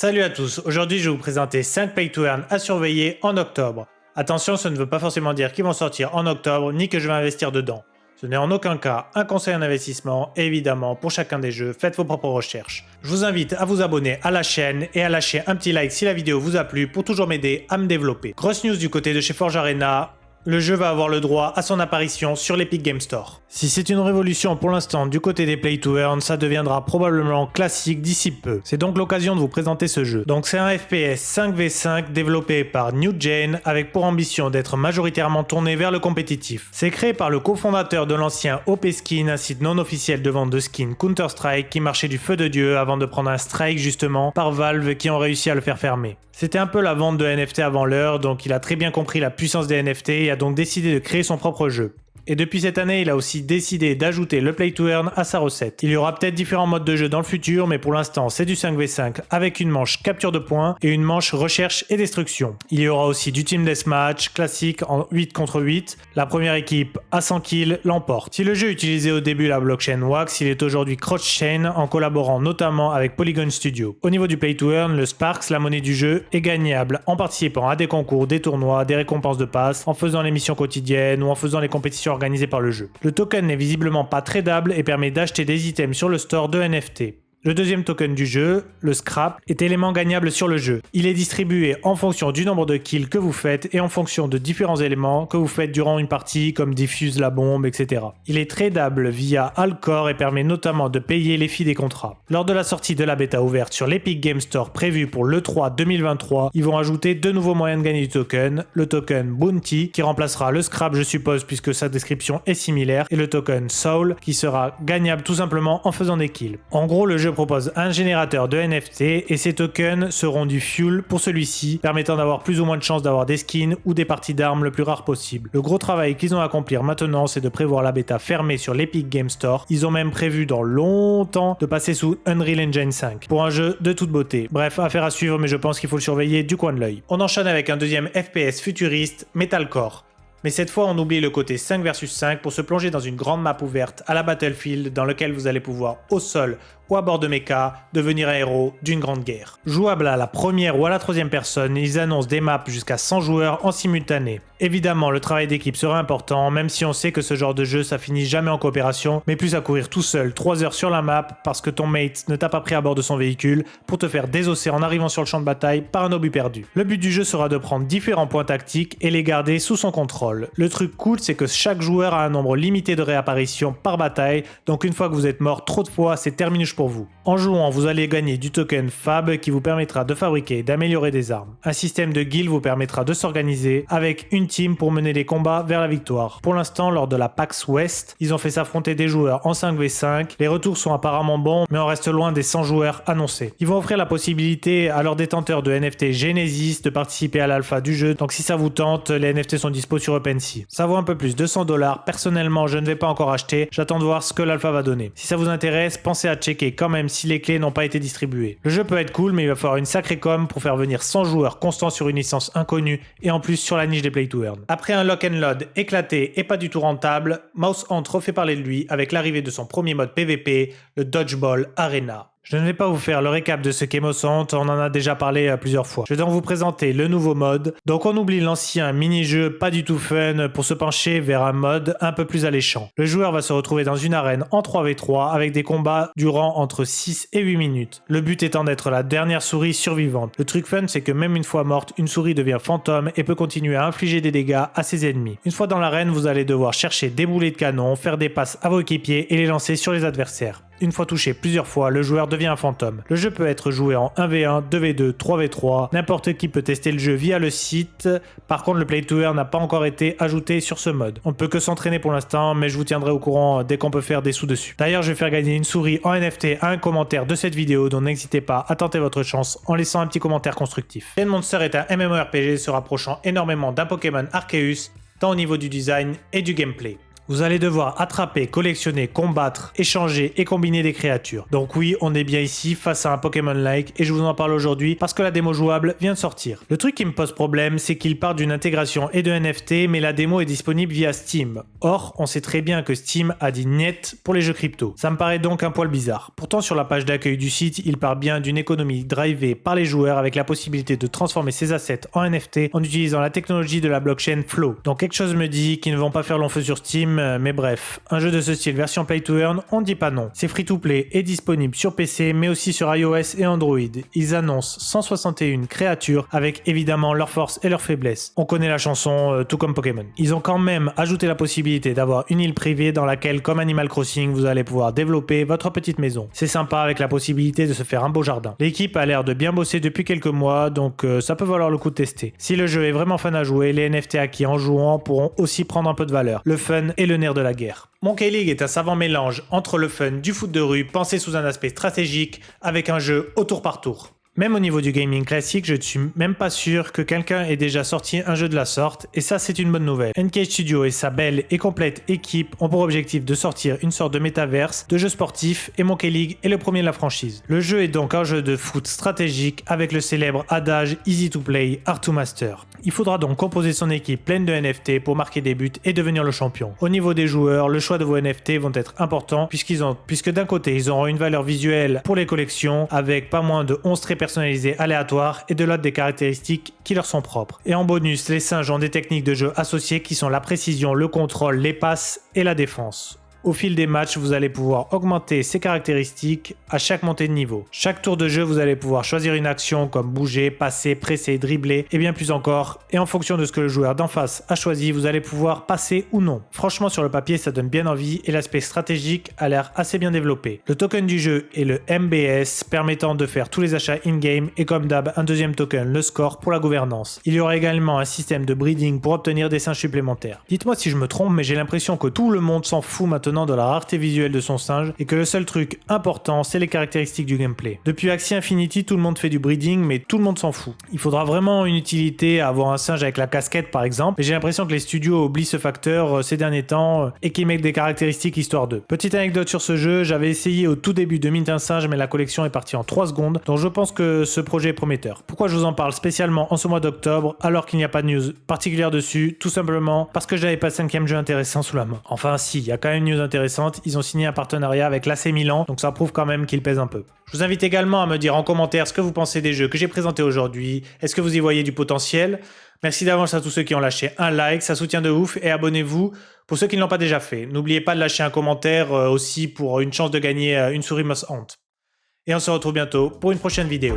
Salut à tous, aujourd'hui je vais vous présenter 5 Play to Earn à surveiller en octobre. Attention, ça ne veut pas forcément dire qu'ils vont sortir en octobre ni que je vais investir dedans. Ce n'est en aucun cas un conseil en investissement et évidemment pour chacun des jeux, faites vos propres recherches. Je vous invite à vous abonner à la chaîne et à lâcher un petit like si la vidéo vous a plu pour toujours m'aider à me développer. Grosse news du côté de chez Forge Arena. Le jeu va avoir le droit à son apparition sur l'Epic Game Store. Si c'est une révolution pour l'instant du côté des Play to Earn, ça deviendra probablement classique d'ici peu. C'est donc l'occasion de vous présenter ce jeu. Donc c'est un FPS 5v5 développé par New Gen avec pour ambition d'être majoritairement tourné vers le compétitif. C'est créé par le cofondateur de l'ancien OPSkin, un site non officiel de vente de skins Counter-Strike qui marchait du feu de Dieu avant de prendre un strike justement par Valve qui ont réussi à le faire fermer. C'était un peu la vente de NFT avant l'heure, donc il a très bien compris la puissance des NFT et a donc décidé de créer son propre jeu. Et depuis cette année, il a aussi décidé d'ajouter le Play to Earn à sa recette. Il y aura peut-être différents modes de jeu dans le futur, mais pour l'instant c'est du 5v5 avec une manche capture de points et une manche recherche et destruction. Il y aura aussi du Team Deathmatch classique en 8 contre 8. La première équipe à 100 kills l'emporte. Si le jeu utilisait au début la blockchain Wax, il est aujourd'hui cross-chain en collaborant notamment avec Polygon Studio. Au niveau du Play to Earn, le Sparks, la monnaie du jeu, est gagnable en participant à des concours, des tournois, des récompenses de passe, en faisant les missions quotidiennes ou en faisant les compétitions organisé par le jeu. Le token n'est visiblement pas tradable et permet d'acheter des items sur le store de NFT. Le deuxième token du jeu, le Scrap, est élément gagnable sur le jeu. Il est distribué en fonction du nombre de kills que vous faites et en fonction de différents éléments que vous faites durant une partie comme diffuse la bombe, etc. Il est tradable via Alcor et permet notamment de payer les fees des contrats. Lors de la sortie de la bêta ouverte sur l'Epic Game Store prévue pour l'E3 2023, ils vont ajouter deux nouveaux moyens de gagner du token, le token Bounty qui remplacera le Scrap je suppose puisque sa description est similaire et le token Soul qui sera gagnable tout simplement en faisant des kills. En gros, le jeu propose un générateur de NFT et ces tokens seront du fuel pour celui-ci, permettant d'avoir plus ou moins de chances d'avoir des skins ou des parties d'armes le plus rare possible. Le gros travail qu'ils ont à accomplir maintenant, c'est de prévoir la bêta fermée sur l'Epic Game Store. Ils ont même prévu dans longtemps de passer sous Unreal Engine 5 pour un jeu de toute beauté. Bref, affaire à suivre, mais je pense qu'il faut le surveiller du coin de l'œil. On enchaîne avec un deuxième FPS futuriste, Metalcore. Mais cette fois, on oublie le côté 5 vs 5 pour se plonger dans une grande map ouverte à la Battlefield dans laquelle vous allez pouvoir, au sol ou à bord de mecha, devenir un héros d'une grande guerre. Jouable à la première ou à la troisième personne, ils annoncent des maps jusqu'à 100 joueurs en simultané. Évidemment, le travail d'équipe sera important, même si on sait que ce genre de jeu ça finit jamais en coopération, mais plus à courir tout seul 3 heures sur la map parce que ton mate ne t'a pas pris à bord de son véhicule pour te faire désosser en arrivant sur le champ de bataille par un obus perdu. Le but du jeu sera de prendre différents points tactiques et les garder sous son contrôle. Le truc cool, c'est que chaque joueur a un nombre limité de réapparitions par bataille, donc une fois que vous êtes mort trop de fois, c'est terminus pour vous. En jouant, vous allez gagner du token Fab qui vous permettra de fabriquer et d'améliorer des armes. Un système de guild vous permettra de s'organiser avec une team pour mener les combats vers la victoire. Pour l'instant, lors de la PAX West, ils ont fait s'affronter des joueurs en 5v5. Les retours sont apparemment bons, mais on reste loin des 100 joueurs annoncés. Ils vont offrir la possibilité à leurs détenteurs de NFT Genesis de participer à l'alpha du jeu, donc si ça vous tente, les NFT sont dispo sur OpenSea. Ça vaut un peu plus, 200$. Personnellement, je ne vais pas encore acheter, j'attends de voir ce que l'alpha va donner. Si ça vous intéresse, pensez à checker quand même si les clés n'ont pas été distribuées. Le jeu peut être cool, mais il va falloir une sacrée com pour faire venir 100 joueurs constants sur une licence inconnue et en plus sur la niche des Play to Earn. Après un lock and load éclaté et pas du tout rentable, Mouse Hunt refait parler de lui avec l'arrivée de son premier mode PvP, le Dodgeball Arena. Je ne vais pas vous faire le récap de ce qu'est Mouse Hunt, on en a déjà parlé plusieurs fois. Je vais donc vous présenter le nouveau mode. Donc on oublie l'ancien mini-jeu pas du tout fun pour se pencher vers un mode un peu plus alléchant. Le joueur va se retrouver dans une arène en 3v3 avec des combats durant entre 6 et 8 minutes. Le but étant d'être la dernière souris survivante. Le truc fun, c'est que même une fois morte, une souris devient fantôme et peut continuer à infliger des dégâts à ses ennemis. Une fois dans l'arène, vous allez devoir chercher des boulets de canon, faire des passes à vos équipiers et les lancer sur les adversaires. Une fois touché plusieurs fois, le joueur devient un fantôme. Le jeu peut être joué en 1v1, 2v2, 3v3, n'importe qui peut tester le jeu via le site. Par contre, le Play to Earn n'a pas encore été ajouté sur ce mode. On ne peut que s'entraîner pour l'instant, mais je vous tiendrai au courant dès qu'on peut faire des sous dessus. D'ailleurs, je vais faire gagner une souris en NFT à un commentaire de cette vidéo, donc n'hésitez pas à tenter votre chance en laissant un petit commentaire constructif. Ten Monster est un MMORPG se rapprochant énormément d'un Pokémon Arceus, tant au niveau du design et du gameplay. Vous allez devoir attraper, collectionner, combattre, échanger et combiner des créatures. Donc oui, on est bien ici face à un Pokémon-like et je vous en parle aujourd'hui parce que la démo jouable vient de sortir. Le truc qui me pose problème, c'est qu'il part d'une intégration et de NFT, mais la démo est disponible via Steam. Or, on sait très bien que Steam a dit niet pour les jeux crypto. Ça me paraît donc un poil bizarre. Pourtant, sur la page d'accueil du site, il part bien d'une économie drivée par les joueurs avec la possibilité de transformer ses assets en NFT en utilisant la technologie de la blockchain Flow. Donc quelque chose me dit qu'ils ne vont pas faire long feu sur Steam, mais bref, un jeu de ce style version Play to Earn, on dit pas non. C'est free to play et disponible sur PC mais aussi sur iOS et Android. Ils annoncent 161 créatures avec évidemment leurs forces et leurs faiblesses. On connaît la chanson, tout comme Pokémon. Ils ont quand même ajouté la possibilité d'avoir une île privée dans laquelle, comme Animal Crossing, vous allez pouvoir développer votre petite maison. C'est sympa avec la possibilité de se faire un beau jardin. L'équipe a l'air de bien bosser depuis quelques mois, donc ça peut valoir le coup de tester. Si le jeu est vraiment fun à jouer, les NFT acquis en jouant pourront aussi prendre un peu de valeur. Le fun est le nerf de la guerre. Monkey League est un savant mélange entre le fun du foot de rue pensé sous un aspect stratégique avec un jeu au tour par tour. Même au niveau du gaming classique, je ne suis même pas sûr que quelqu'un ait déjà sorti un jeu de la sorte, et ça c'est une bonne nouvelle. NK Studio et sa belle et complète équipe ont pour objectif de sortir une sorte de métaverse de jeu sportif, et Monkey League est le premier de la franchise. Le jeu est donc un jeu de foot stratégique avec le célèbre adage Easy to play, hard to master. Il faudra donc composer son équipe pleine de NFT pour marquer des buts et devenir le champion. Au niveau des joueurs, le choix de vos NFT vont être importants puisque d'un côté ils auront une valeur visuelle pour les collections avec pas moins de 11 traits personnalisés aléatoires et de l'autre des caractéristiques qui leur sont propres. Et en bonus, les singes ont des techniques de jeu associées qui sont la précision, le contrôle, les passes et la défense. Au fil des matchs, vous allez pouvoir augmenter ces caractéristiques à chaque montée de niveau. Chaque tour de jeu, vous allez pouvoir choisir une action comme bouger, passer, presser, dribbler et bien plus encore. Et en fonction de ce que le joueur d'en face a choisi, vous allez pouvoir passer ou non. Franchement, sur le papier, ça donne bien envie et l'aspect stratégique a l'air assez bien développé. Le token du jeu est le MBS, permettant de faire tous les achats in-game et comme d'hab, un deuxième token, le score, pour la gouvernance. Il y aura également un système de breeding pour obtenir des singes supplémentaires. Dites-moi si je me trompe, mais j'ai l'impression que tout le monde s'en fout maintenant de la rareté visuelle de son singe et que le seul truc important c'est les caractéristiques du gameplay. Depuis Axie Infinity, tout le monde fait du breeding mais tout le monde s'en fout. Il faudra vraiment une utilité à avoir un singe avec la casquette par exemple, mais j'ai l'impression que les studios oublient ce facteur ces derniers temps et qu'ils mettent des caractéristiques histoire d'eux. Petite anecdote sur ce jeu, j'avais essayé au tout début de mint un singe mais la collection est partie en 3 secondes, donc je pense que ce projet est prometteur. Pourquoi je vous en parle spécialement en ce mois d'octobre alors qu'il n'y a pas de news particulière dessus? Tout simplement parce que j'avais pas le 5e jeu intéressant sous la main. Enfin si, il y a quand même une news intéressante. Ils ont signé un partenariat avec l'AC Milan, donc ça prouve quand même qu'ils pèsent un peu. Je vous invite également à me dire en commentaire ce que vous pensez des jeux que j'ai présentés aujourd'hui. Est-ce que vous y voyez du potentiel? Merci d'avance à tous ceux qui ont lâché un like, ça soutient de ouf, et abonnez-vous pour ceux qui ne l'ont pas déjà fait. N'oubliez pas de lâcher un commentaire aussi pour une chance de gagner une souris Moss Hunt. Et on se retrouve bientôt pour une prochaine vidéo.